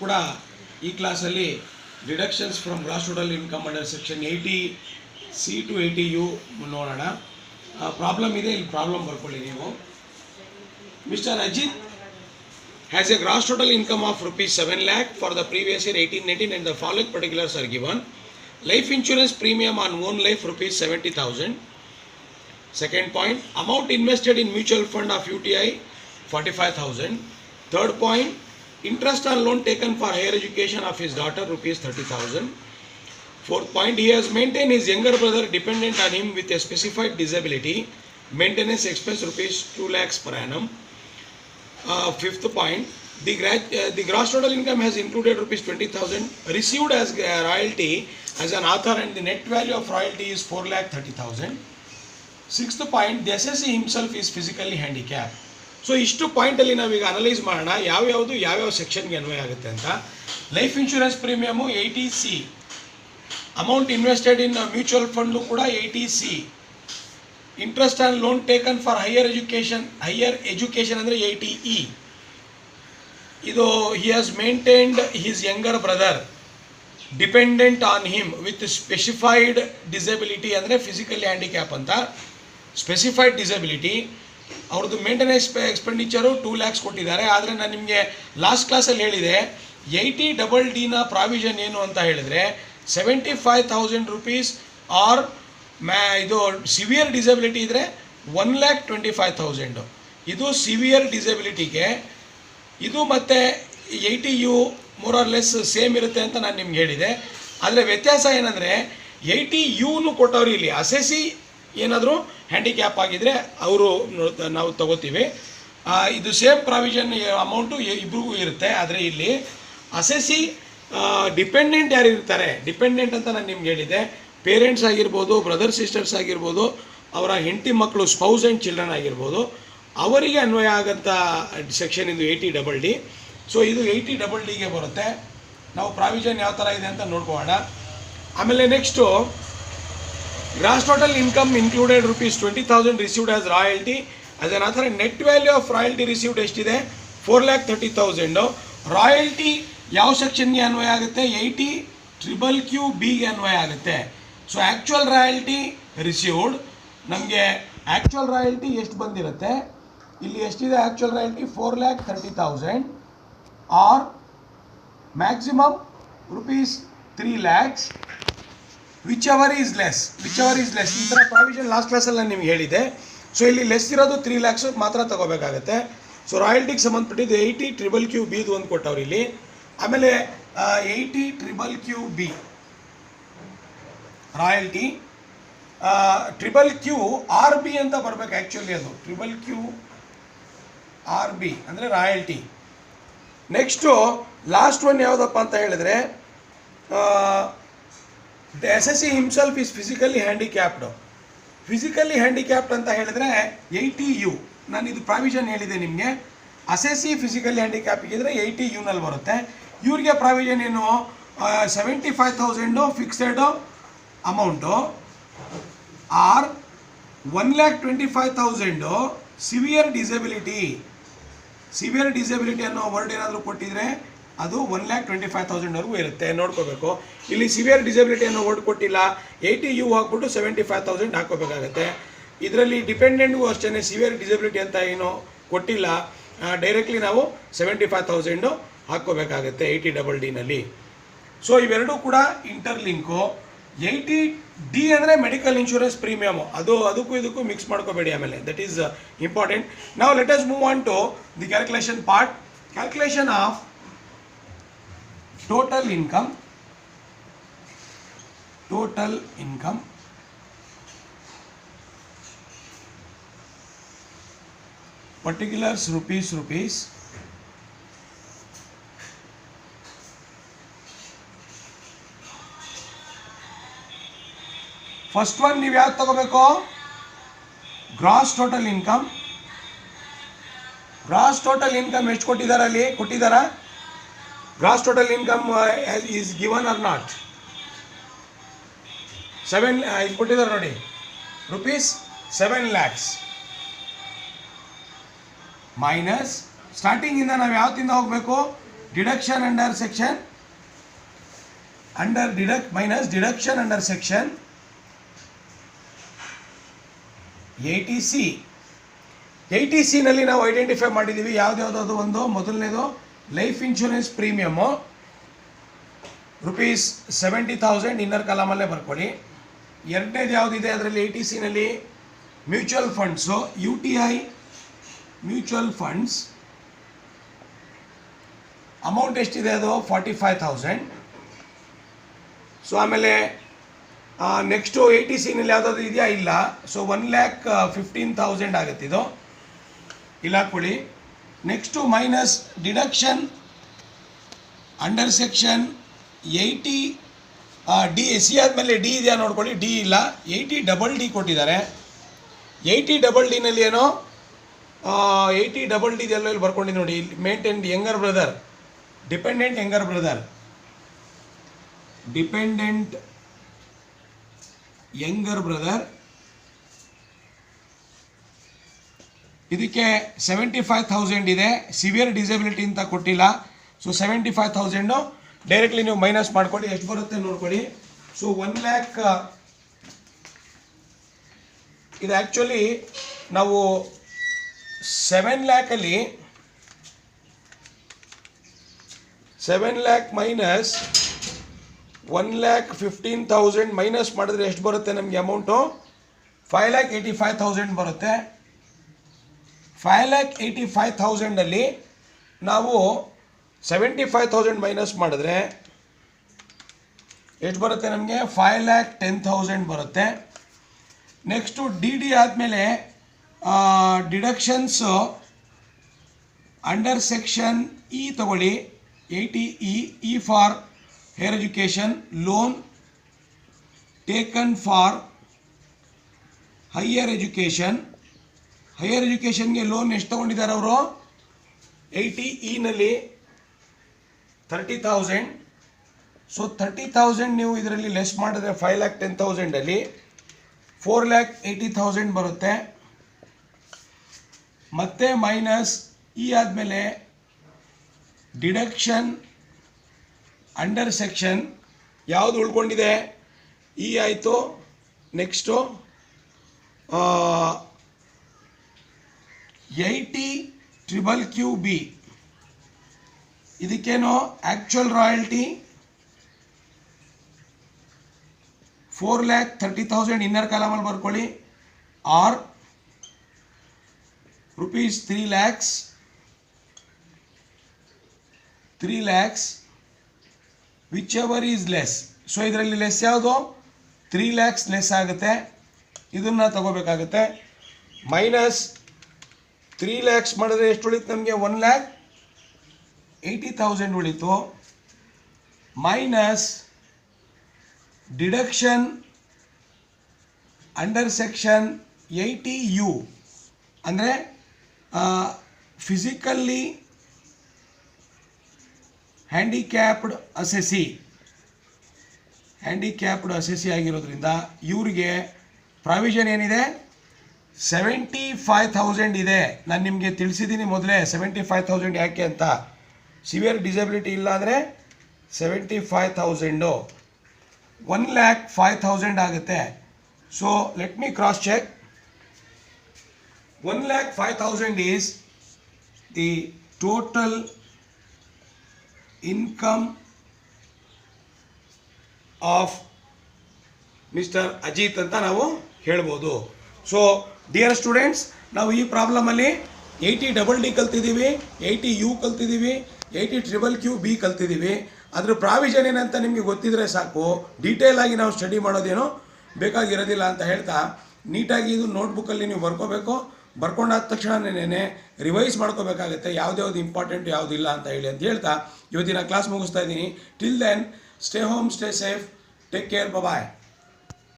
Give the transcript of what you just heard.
ಕೂಡ ಈ ಕ್ಲಾಸಲ್ಲಿ deductions from gross total income under section 80C to 80U ನೋಡೋಣ. ಪ್ರಾಬ್ಲಮ್ ಇದೆ, ಇಲ್ಲಿ ಪ್ರಾಬ್ಲಮ್ ಬರ್ಕೊಳ್ಳಿ ನೀವು. Mister Ajit has a gross total income of rupees 7 lakh for the previous year 18-19 and the following particulars are given. Life insurance premium on own life rupees 70,000. Second point, amount invested in mutual fund of UTI 45,000. Third point, interest on loan taken for higher education of his daughter rupees 30,000. Fourth point, he has maintained his younger brother dependent on him with a specified disability. Maintenance expense rupees 2 lakhs per annum. Fifth point, the gross total income has included rupees 20,000 received as royalty as an author and the net value of royalty is 4,30,000. Sixth point, the assessee himself is physically handicapped. So ಇಷ್ಟು ಪಾಯಿಂಟಲ್ಲಿ ನಾವೀಗ analyse ಮಾಡೋಣ ಯಾವ್ಯಾವ ಸೆಕ್ಷನ್ಗೆ ಅನ್ವಯ ಆಗುತ್ತೆ ಅಂತ. Life insurance premium 80C, amount invested in mutual fund ಕೂಡ 80C, interest on loan taken for higher education ಅಂದರೆ 80E. ಇದು he has maintained his younger brother dependent on him with specified disability ಅಂದರೆ physically handicap ಅಂತ specified disability. ಅವ್ರದ್ದು maintenance expenditure 2 lakhs ಕೊಟ್ಟಿದ್ದಾರೆ. ಆದರೆ ನಾನು ನಿಮಗೆ ಲಾಸ್ಟ್ ಕ್ಲಾಸಲ್ಲಿ ಹೇಳಿದೆ 80DD ಪ್ರಾವಿಷನ್ ಏನು ಅಂತ ಹೇಳಿದರೆ 75,000 ರೂಪೀಸ್ ಆರ್ ಇದು ಸಿವಿಯರ್ ಡಿಸಬಿಲಿಟಿ ಇದ್ದರೆ 1,25,000. ಇದು ಸಿವಿಯರ್ ಡಿಸಬಿಲಿಟಿಗೆ. ಇದು ಮತ್ತು 80U more or less same ಇರುತ್ತೆ ಅಂತ ನಾನು ನಿಮ್ಗೆ ಹೇಳಿದೆ. ಆದರೆ ವ್ಯತ್ಯಾಸ ಏನಂದರೆ 80U ಕೊಟ್ಟವ್ರು ಇಲ್ಲಿ ಅಸೆಸಿ ಏನಾದರೂ ಹ್ಯಾಂಡಿಕ್ಯಾಪ್ ಆಗಿದ್ದರೆ ನಾವು ತಗೋತೀವಿ. ಇದು ಸೇಮ್ ಪ್ರಾವಿಷನ್ ಅಮೌಂಟು ಇಬ್ರಿಗೂ ಇರುತ್ತೆ. ಆದರೆ ಇಲ್ಲಿ ಅಸೆಸಿ ಡಿಪೆಂಡೆಂಟ್ ಯಾರು ಇರ್ತಾರೆ, ಡಿಪೆಂಡೆಂಟ್ ಅಂತ ನಾನು ನಿಮ್ಗೆ ಹೇಳಿದೆ, ಪೇರೆಂಟ್ಸ್ ಆಗಿರ್ಬೋದು, ಬ್ರದರ್ ಸಿಸ್ಟರ್ಸ್ ಆಗಿರ್ಬೋದು, ಅವರ ಹೆಂಡತಿ ಮಕ್ಕಳು ಸ್ಪೌಸ್ ಆ್ಯಂಡ್ ಚಿಲ್ಡ್ರನ್ ಆಗಿರ್ಬೋದು, ಅವರಿಗೆ ಅನ್ವಯ ಆಗೋಂಥ ಸೆಕ್ಷನ್ ಇದು 80DD. ಸೊ ಇದು 80DDಗೆ ಬರುತ್ತೆ. ನಾವು ಪ್ರಾವಿಷನ್ ಯಾವ ಥರ ಇದೆ ಅಂತ ನೋಡ್ಕೊಳ್ಳೋಣ. ಆಮೇಲೆ next gross total income included rupees 20,000 received as royalty as an author. Net value of royalty received ಎಷ್ಟಿದೆ 4,30,000. ರಾಯಲ್ಟಿ ಯಾವ ಸೆಕ್ಷನ್ಗೆ ಅನ್ವಯ ಆಗುತ್ತೆ 80QQBಗೆ ಅನ್ವಯ ಆಗುತ್ತೆ. ಸೊ ಆ್ಯಕ್ಚುಯಲ್ ರಾಯಲ್ಟಿ ರಿಸೀವ್ಡ್ ನಮಗೆ ಆ್ಯಕ್ಚುಯಲ್ ರಾಯಲ್ಟಿ ಎಷ್ಟು ಬಂದಿರುತ್ತೆ ಇಲ್ಲಿ ಎಷ್ಟಿದೆ actual royalty 4,30,000 or maximum rupees 3 lakhs whichever is less. ಈ ಥರ ಪ್ರಾವಿಷನ್ ಲಾಸ್ಟ್ ಕ್ಲಾಸಲ್ಲಿ ನಾನು ನಿಮ್ಗೆ ಹೇಳಿದೆ. ಸೊ ಇಲ್ಲಿ ಲೆಸ್ ಇರೋದು 3 lakhs ಮಾತ್ರ ತಗೋಬೇಕಾಗತ್ತೆ. ಸೊ ರಾಯಲ್ಟಿಗೆ ಸಂಬಂಧಪಟ್ಟಿದ್ದು 80QQBದು ಒಂದು ಕೊಟ್ಟವ್ರು ಇಲ್ಲಿ. ಆಮೇಲೆ 80QQB ರಾಯಲ್ಟಿ QQRB ಅಂತ ಬರಬೇಕು. ಆ್ಯಕ್ಚುಲಿ ಅದು QQRB ಅಂದರೆ ರಾಯಲ್ಟಿ. ನೆಕ್ಸ್ಟು ಲಾಸ್ಟ್ ಒನ್ ಯಾವುದಪ್ಪ ಅಂತ ಹೇಳಿದ್ರೆ the assessee himself is physically handicapped. Physically handicapped ಅಂತ ಹೇಳಿದ್ರೆ 80U. ನಾನು ಇದು ಪ್ರಾವಿಷನ್ ಹೇಳಿದೆ ನಿಮಗೆ. ಅಸೆಸಿ ಫಿಸಿಕಲಿ ಹ್ಯಾಂಡಿಕ್ಯಾಪಿಗಿದ್ರೆ 80U ಬರುತ್ತೆ. ಇವ್ರಿಗೆ ಪ್ರಾವಿಷನ್ ಏನು 75,000 fixed amount or 1,25,000 severe disability ಅನ್ನೋ ವರ್ಡ್ ಏನಾದರೂ ಕೊಟ್ಟಿದ್ರೆ ಅದು 1,25,000ವರೆಗೂ ಇರುತ್ತೆ. ನೋಡ್ಕೋಬೇಕು. ಇಲ್ಲಿ ಸಿವಿಯರ್ ಡಿಸಬಿಲಿಟಿ ಅನ್ನೋ ವರ್ಡ್ ಕೊಟ್ಟಿಲ್ಲ, 80U ಹಾಕ್ಬಿಟ್ಟು 75,000 ಹಾಕ್ಕೋಬೇಕಾಗತ್ತೆ. ಇದರಲ್ಲಿ ಡಿಪೆಂಡೆಂಟ್ಗೂ ಅಷ್ಟೇ ಸಿವಿಯರ್ ಡಿಸಬಿಲಿಟಿ ಅಂತ ಏನೋ ಕೊಟ್ಟಿಲ್ಲ, ಡೈರೆಕ್ಟ್ಲಿ ನಾವು 75,000 ಹಾಕ್ಕೋಬೇಕಾಗತ್ತೆ 80DD. ಸೊ ಇವೆರಡೂ ಕೂಡ ಇಂಟರ್ಲಿಂಕು. 80D ಅಂದರೆ ಮೆಡಿಕಲ್ ಇನ್ಶೂರೆನ್ಸ್ ಪ್ರೀಮಿಯಮು, ಅದಕ್ಕೂ ಇದಕ್ಕೂ ಮಿಕ್ಸ್ ಮಾಡ್ಕೋಬೇಡಿ. ಆಮೇಲೆ ದಟ್ ಈಸ್ ಇಂಪಾರ್ಟೆಂಟ್. ನಾವು let us move on to the calculation part. Calculation of total income particulars rupees. First one ನೀವು ಯಾವ್ದು ತಗೋಬೇಕು ಗ್ರಾಸ್ ಟೋಟಲ್ ಇನ್ಕಮ್ ಎಷ್ಟು ಕೊಟ್ಟಿದ್ದಾರೆ ಅಲ್ಲಿ ಕೊಟ್ಟಿದ್ದಾರಾ? Gross total income is given or not? 7 ಇಲ್ಲಿ ಕೊಟ್ಟಿದ್ದಾರೆ ನೋಡಿ, rupees 7 lakhs ಮೈನಸ್ ಸ್ಟಾರ್ಟಿಂಗಿಂದ ನಾವು ಯಾವತ್ತಿಂದ ಹೋಗಬೇಕು deduction under section minus deduction under section 80C. 80C ನಲ್ಲಿ ನಾವು ಐಡೆಂಟಿಫೈ ಮಾಡಿದ್ದೀವಿ ಯಾವ್ದು ಒಂದು ಮೊದಲನೇದು ಲೈಫ್ ಇನ್ಶೂರೆನ್ಸ್ ಪ್ರೀಮಿಯಮ್ಮು ₹70,000 ಇನ್ನರ್ ಕಾಲಮಲ್ಲೇ ಬರ್ಕೊಳ್ಳಿ. ಎರಡನೇದು ಯಾವುದಿದೆ ಅದರಲ್ಲಿ 80C ನಲ್ಲಿ mutual funds UTI mutual funds amount ಎಷ್ಟಿದೆ ಅದು 45,000. ಸೊ ಆಮೇಲೆ ನೆಕ್ಸ್ಟು 80C ನಲ್ಲಿ ಯಾವುದಾದ್ರು ಇದೆಯಾ ಇಲ್ಲ. ಸೊ 1,15,000 ಆಗುತ್ತೆ ಇದು, ಇಲ್ಲ ಹಾಕ್ಕೊಳ್ಳಿ. Next minus deduction under section 80D. C ಆದಮೇಲೆ ಡಿ ಇದೆಯಾ ನೋಡ್ಕೊಳ್ಳಿ, ಡಿ ಇಲ್ಲ. 80DD ಕೊಟ್ಟಿದ್ದಾರೆ. 80DD ನಲ್ಲಿ ಏನೋ 80DD ಇದೆಲ್ಲ ಇಲ್ಲಿ ಬರ್ಕೊಂಡಿದ್ದು ನೋಡಿ. Maintained younger brother, dependent younger brother, dependent younger brother, ಇದಕ್ಕೆ 75,000 ಇದೆ. ಸಿವಿಯರ್ ಡಿಸಬಿಲಿಟಿ ಅಂತ ಕೊಟ್ಟಿಲ್ಲ. ಸೊ 75,000 ಡೈರೆಕ್ಟ್ಲಿ ನೀವು ಮೈನಸ್ ಮಾಡ್ಕೊಳ್ಳಿ, ಎಷ್ಟು ಬರುತ್ತೆ ನೋಡ್ಕೊಳ್ಳಿ. ಸೊ 1 lakh ಇದು ಆ್ಯಕ್ಚುಲಿ ನಾವು 7 lakhಲ್ಲಿ 7 lakh ಮೈನಸ್ 1,15,000 ಮೈನಸ್ ಮಾಡಿದ್ರೆ ಎಷ್ಟು ಬರುತ್ತೆ ನಮಗೆ ಅಮೌಂಟು? 5,85,000 ಬರುತ್ತೆ. 5,85,000 ನಾವು 75,000 ಮೈನಸ್ ಮಾಡಿದ್ರೆ ಎಷ್ಟು ಬರುತ್ತೆ ನಮಗೆ? 5,10,000 ಬರುತ್ತೆ. ನೆಕ್ಸ್ಟು ಡಿ ಆದಮೇಲೆ ಡಿಡಕ್ಷನ್ಸು ಅಂಡರ್ ಸೆಕ್ಷನ್ ಇ ತಗೊಳ್ಳಿ. 80E for higher education loan taken for higher education. Higher ಎಜುಕೇಷನ್ಗೆ ಲೋನ್ ಎಷ್ಟು ತೊಗೊಂಡಿದ್ದಾರೆ ಅವರು? 80E ನಲ್ಲಿ 30,000. ಸೊ 30,000 ನೀವು ಇದರಲ್ಲಿ ಲೆಸ್ ಮಾಡಿದ್ರೆ 5,10,000 4,80,000 ಬರುತ್ತೆ. ಮತ್ತೆ ಮೈನಸ್ ಇ ಆದಮೇಲೆ ಡಿಡಕ್ಷನ್ ಅಂಡರ್ ಸೆಕ್ಷನ್ ಯಾವುದು ಉಳ್ಕೊಂಡಿದೆ? ಇ ಆಯಿತು. ನೆಕ್ಸ್ಟು 80QQB, ಇದಕ್ಕೇನು ಆ್ಯಕ್ಚುಯಲ್ ರಾಯಲ್ಟಿ 4,30,000 ಇನ್ನರ್ ಕಾಲಮಲ್ಲಿ ಬರ್ಕೊಳ್ಳಿ. Are ₹3 lakhs whichever is less. So ಇದರಲ್ಲಿ ಲೆಸ್ ಯಾವುದು? 3 lakhs ಲೆಸ್ ಆಗುತ್ತೆ, ಇದನ್ನು ತಗೋಬೇಕಾಗುತ್ತೆ. ಮೈನಸ್ 3 lakhs ಮಾಡಿದ್ರೆ ಎಷ್ಟು ಉಳಿತು ನಮಗೆ? 1,80,000 ಉಳಿತು. Minus deduction under section 80U ಅಂದರೆ ಫಿಸಿಕಲ್ಲಿ ಹ್ಯಾಂಡಿಕ್ಯಾಪ್ಡ್ ಅಸೆಸಿ ಆಗಿರೋದ್ರಿಂದ ಇವರಿಗೆ ಪ್ರಾವಿಷನ್ ಏನಿದೆ? 75,000 ಇದೆ. ನಾನು ನಿಮಗೆ ತಿಳಿಸಿದ್ದೀನಿ ಮೊದಲೇ 75,000 ಯಾಕೆ ಅಂತ. ಸಿವಿಯರ್ ಡಿಸಬಿಲಿಟಿ ಇಲ್ಲ ಅಂದರೆ 75,000 1,05,000 ಆಗುತ್ತೆ. So let me cross check. 1,05,000 is the total income of mister Ajit ಅಂತ ನಾವು ಹೇಳ್ಬೋದು. ಸೊ ಡಿಯರ್ ಸ್ಟೂಡೆಂಟ್ಸ್, ನಾವು ಈ ಪ್ರಾಬ್ಲಮಲ್ಲಿ 80DD ಕಲ್ತಿದ್ದೀವಿ, 80U ಕಲ್ತಿದ್ದೀವಿ, 80QQB ಕಲ್ತಿದ್ದೀವಿ. ಅದ್ರ ಪ್ರಾವಿಷನ್ ಏನಂತ ನಿಮಗೆ ಗೊತ್ತಿದ್ರೆ ಸಾಕು. ಡೀಟೇಲ್ ಆಗಿ ನಾವು ಸ್ಟಡಿ ಮಾಡೋದೇನೋ ಬೇಕಾಗಿರೋದಿಲ್ಲ ಅಂತ ಹೇಳ್ತಾ, ನೀಟಾಗಿ ಇದು ನೋಟ್ಬುಕ್ಕಲ್ಲಿ ನೀವು ಬರ್ಕೋಬೇಕು. ಬರ್ಕೊಂಡಾದ ತಕ್ಷಣನೇ ರಿವೈಸ್ ಮಾಡ್ಕೋಬೇಕಾಗುತ್ತೆ, ಯಾವ್ದು ಇಂಪಾರ್ಟೆಂಟ್ ಯಾವುದಿಲ್ಲ ಅಂತ ಹೇಳ್ತಾ ಇವತ್ತಿನ ಕ್ಲಾಸ್ ಮುಗಿಸ್ತಾ ಇದ್ದೀನಿ. Till then stay home, stay safe, take care, ಬಾಯ್.